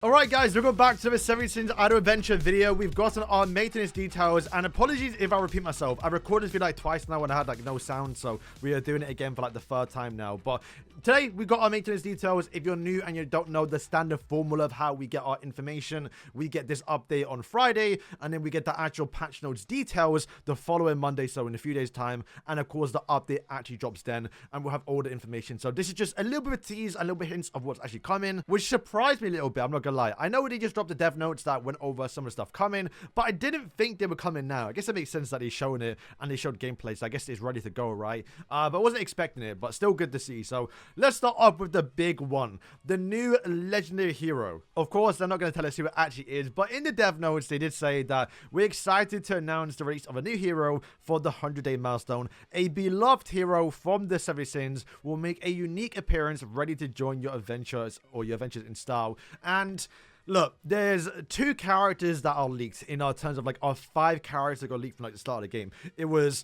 Alright guys, welcome back to the 17 Idle Adventure video. We've gotten our maintenance details, and apologies if I repeat myself. I recorded this video like twice now when I had like no sound, so we are doing it again for like the third time now. But today we got our maintenance details. If you're new and you don't know the standard formula of how we get our information, we get this update on Friday, and then we get the actual patch notes details the following Monday, so in a few days time. And of course the update actually drops then, and we'll have all the information. So this is just a little bit of a tease, a little bit of hints of what's actually coming, which surprised me a little bit, I'm not gonna lie. I know they just dropped the dev notes that went over some of the stuff coming, but I didn't think they were coming now. I guess it makes sense that they're showing it and they showed gameplay, so I guess it's ready to go, right? But I wasn't expecting it, but still good to see. So let's start off with the big one, the new legendary hero. Of course, they're not going to tell us who it actually is, but in the dev notes, they did say that we're excited to announce the release of a new hero for the 100-day milestone. A beloved hero from the Seven Sins will make a unique appearance ready to join your adventures in style. And look, there's two characters that are leaked in our terms of like our 5 characters that got leaked from like the start of the game. It was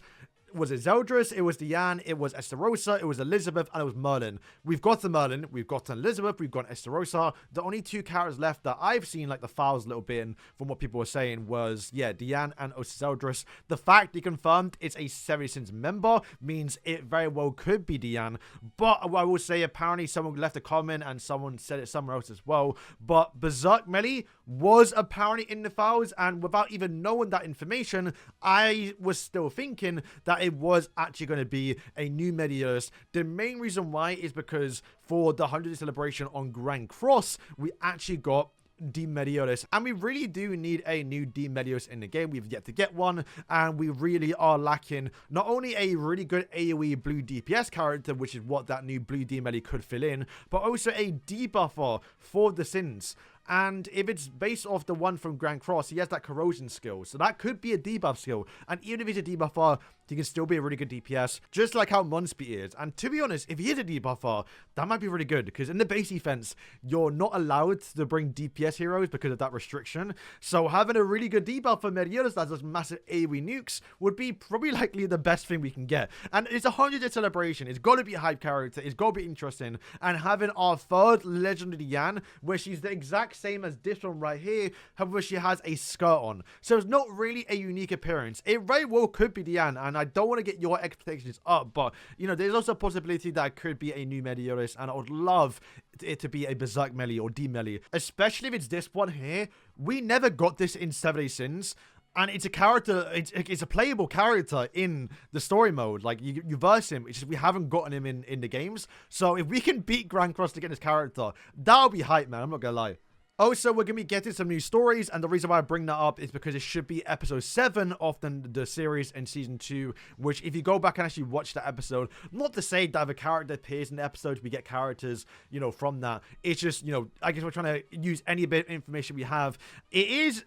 it Zeldris, it was Diane, it was Esterosa, it was Elizabeth, and it was Merlin. We've got the Merlin, we've got Elizabeth, we've got Esterosa. The only 2 characters left that I've seen like the files a little bit in from what people were saying was, yeah, Diane and Zeldris. The fact they confirmed it's a Seven Sins member means it very well could be Diane. But I will say apparently someone left a comment and someone said it somewhere else as well. But Berserk Melee was apparently in the files, and without even knowing that information, I was still thinking that it was actually going to be a new Medios. The main reason why is because for the 100th celebration on Grand Cross, we actually got Medios, and we really do need a new Medios in the game. We've yet to get one, and we really are lacking not only a really good AoE blue DPS character, which is what that new blue Melee could fill in, but also a debuffer for the Sins. And if it's based off the one from Grand Cross, he has that corrosion skill. So that could be a debuff skill. And even if he's a debuffer, he can still be a really good DPS, just like how Munsby is. And to be honest, if he is a debuffer, that might be really good, because in the base defense, you're not allowed to bring DPS heroes because of that restriction. So having a really good debuffer Medios that does massive AoE nukes would be probably likely the best thing we can get. And it's a 100th celebration. It's got to be a hype character. It's got to be interesting. And having our third legendary Yan, where she's the exact same as this one right here, however she has a skirt on, so it's not really a unique appearance. It very well could be Diane, and I don't want to get your expectations up, but you know, there's also a possibility that it could be a new Medios, and I would love it to be a Berserk Melee or D-Melee, especially if it's this one here. We never got this in 7 Sins. And it's a character, it's a playable character in the story mode. Like, you verse him, it's just we haven't gotten him in the games. So if we can beat Grand Cross to get this character, that'll be hype, man. I'm not gonna lie. Also, we're going to be getting some new stories, and the reason why I bring that up is because it should be episode 7 of the series in season 2, which if you go back and actually watch that episode, not to say that if a character appears in the episode, we get characters, you know, from that. It's just, you know, I guess we're trying to use any bit of information we have. It is,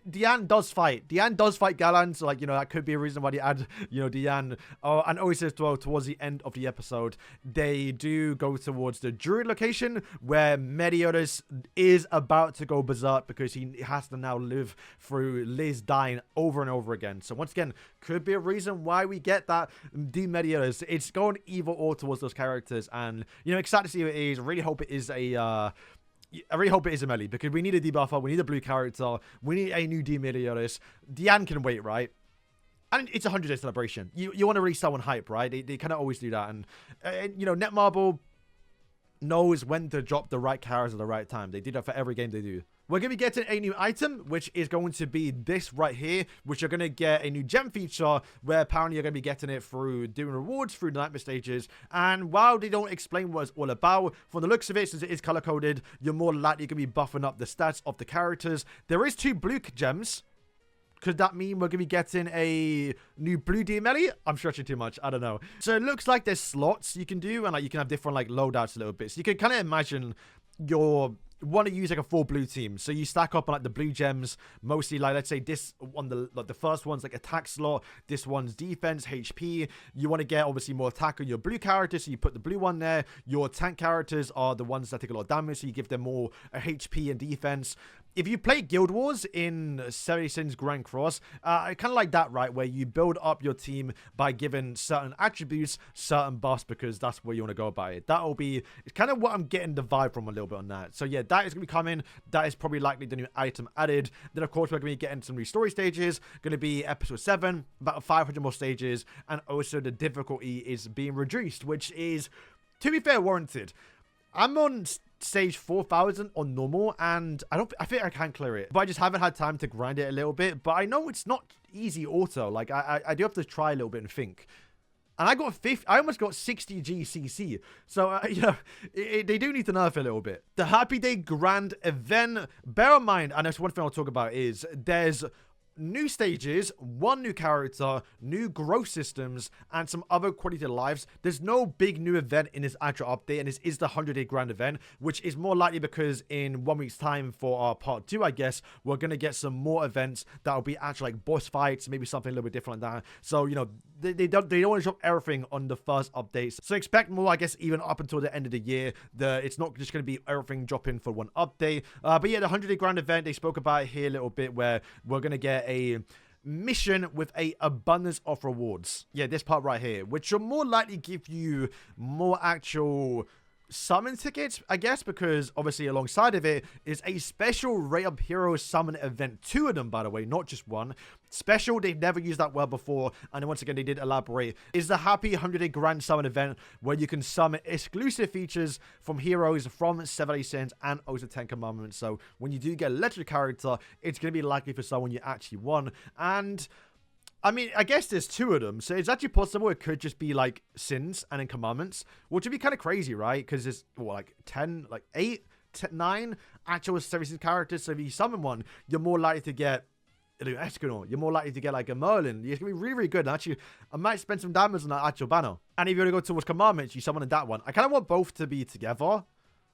Diane does fight. Diane does fight Galan, so like, you know, that could be a reason why they add, you know, Diane. And also as well, towards the end of the episode, they do go towards the Druid location, where Medios is about to go berserk because he has to now live through Liz dying over and over again. So once again, could be a reason why we get that Medios. It's going either or towards those characters, and you know, excited to see what it is. I really hope it is a melee, because we need a debuffer, we need a blue character, we need a new Medios. Diane can wait, right? And it's a 100-day celebration. You want to release someone hype, right? They kind of always do that, and you know, Netmarble knows when to drop the right characters at the right time. They do that for every game they do. We're going to be getting a new item, which is going to be this right here, which you're going to get a new gem feature, where apparently you're going to be getting it through doing rewards through the nightmare stages. And while they don't explain what it's all about, from the looks of it, since it is color coded, you're more likely going to be buffing up the stats of the characters. There is 2 blue gems. Could that mean we're going to be getting a new blue Melee? I'm stretching too much. I don't know. So it looks like there's slots you can do, and like you can have different like loadouts a little bit. So you can kind of imagine your want to use like a full blue team, so you stack up on like the blue gems, mostly like, let's say this one, the first one's like attack slot, this one's defense, HP. You want to get obviously more attack on your blue character, so you put the blue one there. Your tank characters are the ones that take a lot of damage, so you give them more HP and defense. if you play Guild Wars in 70 Sins Grand Cross, kind of like that, right? Where you build up your team by giving certain attributes, certain buffs, because that's where you want to go about it. That'll be, it's kind of what I'm getting the vibe from a little bit on that. So yeah, that is going to be coming. That is probably likely the new item added. Then of course, we're going to be getting some new story stages. Going to be episode 7, about 500 more stages. And also the difficulty is being reduced, which is, to be fair, warranted. I'm on stage 4,000 on normal, and I think I can clear it, but I just haven't had time to grind it a little bit. But I know it's not easy auto. Like I do have to try a little bit and think. And I got 50. I almost got 60 GCC. So you know, they do need to nerf a little bit. The Happy Day Grand event. Bear in mind, and that's one thing I'll talk about, is there's new stages, one new character, new growth systems, and some other quality of lives. There's no big new event in this actual update, and this is the 100-day grand event, which is more likely because in 1 week's time for our part 2, I guess, we're going to get some more events that will be actually like boss fights, maybe something a little bit different like that. So, you know, they don't want to drop everything on the first updates. So expect more, I guess, even up until the end of the year. It's not just going to be everything dropping for one update. But yeah, the 100-day grand event, they spoke about it here a little bit, where we're going to get a mission with a abundance of rewards. Yeah, this part right here, which will more likely give you more actual summon tickets, I guess, because obviously alongside of it is a special Rate Up Hero summon event. 2 of them, by the way, not just one. Special, they've never used that word before, and once again they did elaborate, is the Happy 100-day Grand Summon event, where you can summon exclusive features from heroes from 70 Sins and also 10 Commandments. So when you do get a legendary character, it's going to be likely for someone you actually want. And I mean, I guess there's 2 of them, so it's actually possible it could just be like Sins and then Commandments, which would be kind of crazy, right? Because there's what, like 10, like 8, 9 actual 70 Sins characters. So if you summon one, you're more likely to get Escanor, you're more likely to get like a Merlin. It's gonna be really, really good. And actually, I might spend some damage on that actual banner. And if you want to go towards Commandments, you summon that one. I kind of want both to be together,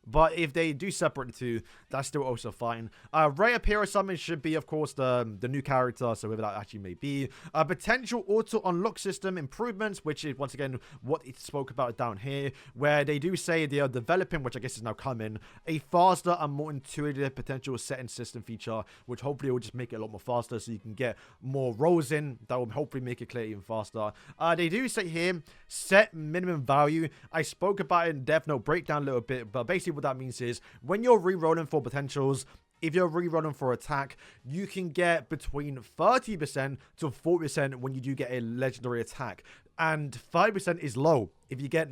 but if they do separate the 2, that's still also fine. Rate Up Hero summon should be, of course, the new character, so whoever that actually may be. Potential auto unlock system improvements, which is, once again, what it spoke about down here, where they do say they are developing, which I guess is now coming, a faster and more intuitive potential setting system feature, which hopefully will just make it a lot more faster, so you can get more rolls in. That will hopefully make it clear even faster. They do say here, set minimum value. I spoke about it in Death Note breakdown a little bit, but basically what that means is when you're re-rolling for potentials, if you're re-rolling for attack, you can get between 30% to 40% when you do get a legendary attack. And 5% is low. If you get,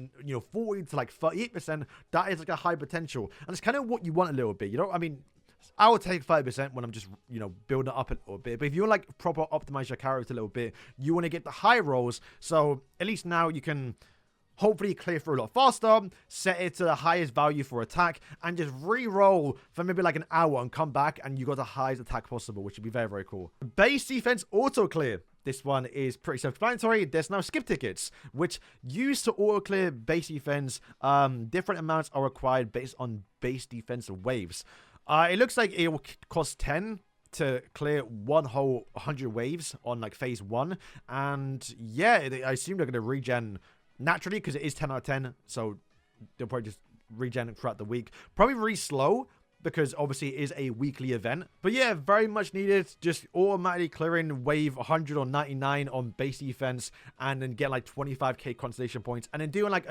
40 to like 38%, that is like a high potential. And it's kind of what you want a little bit. I mean, I would take 5% when I'm just, building it up a little bit. But if you want like proper optimize your character a little bit, you want to get the high rolls. So at least now you can hopefully clear through a lot faster, set it to the highest value for attack, and just re-roll for maybe like an hour and come back and you got the highest attack possible, which would be very, very cool. Base defense auto clear. This one is pretty self-explanatory. There's now skip tickets, which used to auto clear base defense. Different amounts are required based on base defense waves. It looks like it will cost 10 to clear one whole 100 waves on like phase 1. And yeah, I assume they're going to regen naturally, because it is 10 out of 10, so they'll probably just regen throughout the week. Probably really slow, because obviously it is a weekly event. But yeah, very much needed. Just automatically clearing wave 100 or 99 on base defense, and then get like 25k constellation points, and then doing like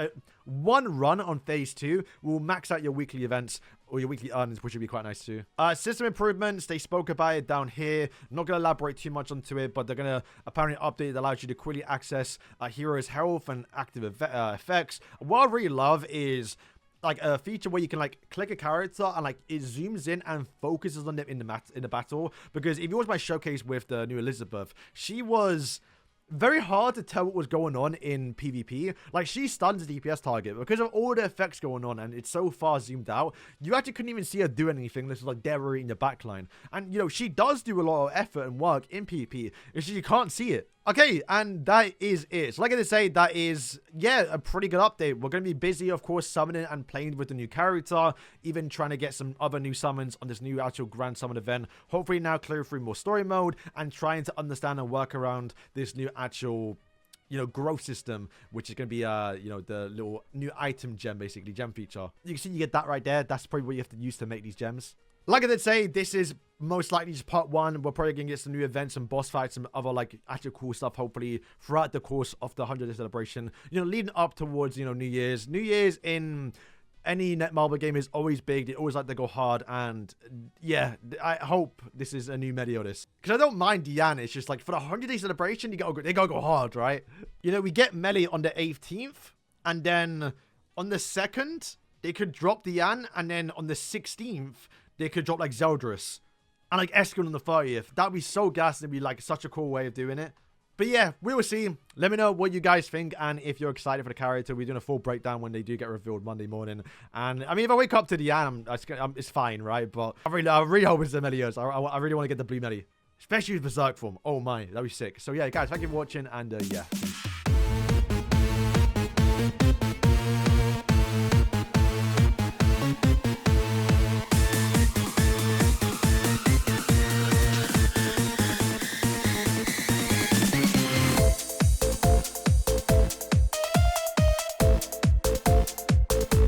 one run on phase 2 will max out your weekly events or your weekly earnings, which would be quite nice too. System improvements, they spoke about it down here. I'm not going to elaborate too much onto it, but they're going to apparently update that allows you to quickly access heroes' health and active effects. What I really love is like a feature where you can like click a character and like it zooms in and focuses on them in the battle. Because if you watch my showcase with the new Elizabeth, she was very hard to tell what was going on in PvP. Like, she stuns the DPS target because of all the effects going on, and it's so far zoomed out, you actually couldn't even see her do anything. This was like there in the backline. And, she does do a lot of effort and work in PvP. It's just you can't see it. Okay, and that is it. So like I say, that is, yeah, a pretty good update. We're going to be busy, of course, summoning and playing with the new character, even trying to get some other new summons on this new actual Grand Summon event. Hopefully now clear through more story mode and trying to understand and work around this new actual, growth system, which is going to be, the little new item gem, basically, gem feature. You can see you get that right there. That's probably what you have to use to make these gems. Like I did say, this is most likely just part 1. We're probably gonna get some new events, some boss fights, some other like actual cool stuff, hopefully throughout the course of the 100th celebration, you know, leading up towards, you know, New Year's in any Netmarble game is always big. They always like to go hard, and yeah, I hope this is a new Meliodas, because I don't mind Diana. It's just like for the 100-day celebration, they gotta go hard, right? You know, we get Melee on the 18th, and then on the 2nd they could drop Diane, and then on the 16th they could drop like Zeldris and like Eskel on the 30th. That'd be so gas. It'd be like such a cool way of doing it. But yeah, we will see. Let me know what you guys think, and if you're excited for the character. We're doing a full breakdown when they do get revealed Monday morning. And I mean, if I wake up to Diane, it's fine, right? But I really hope it's the Meliodas. I really want to get the blue Melly, especially with Berserk form. Oh my, that'd be sick. So yeah, guys, thank you for watching, and yeah.